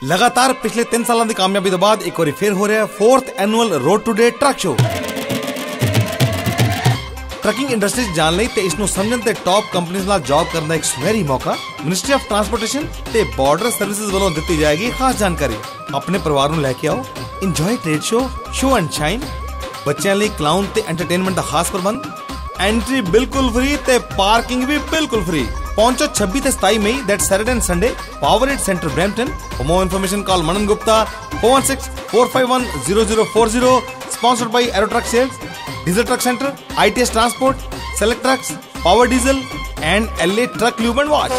लगातार पिछले 3 सालों की कामयाबी के बाद एक बार फिर हो रहा है 4th annual road today truck show. Trucking industry जान ਲਈ ਤੇ ਇਸ ਨੂੰ ਸਮਝਣ ਤੇ ਟੌਪ ਕੰਪਨੀਆਂ ਨਾਲ ਜੌਬ ਕਰਨ ਦਾ ਇੱਕ ਸੁਨਹਿਰੀ ਮੌਕਾ ਮਿਨਿਸਟਰੀ ਆਫ ਟਰਾਂਸਪੋਰਟੇਸ਼ਨ ਤੇ ਬਾਰਡਰ ਸਰਵਿਸਿਜ਼ ਵੱਲੋਂ ਦਿੱਤੀ ਜਾਏਗੀ ਖਾਸ ਜਾਣਕਾਰੀ। ਆਪਣੇ ਪਰਿਵਾਰ ਨੂੰ ਲੈ ਕੇ ਆਓ, enjoy trade show and shine. ਬੱਚਿਆਂ ਲਈ ਕਲਾਊਨ ਤੇ ਐਂਟਰਟੇਨਮੈਂਟ ਦਾ ਖਾਸ ਪ੍ਰਬੰਧ। एंट्री बिल्कुल फ्री ते पार्किंग भी बिल्कुल फ्री। पहुंचो 26 ते 27 मई that Saturday and Sunday Powerade Centre Brampton. For more information call Manan Gupta 416-451-0040। Sponsored by Arrow truck sales, diesel truck centre, ITS transport, select trucks, power diesel and LA truck lube and watch.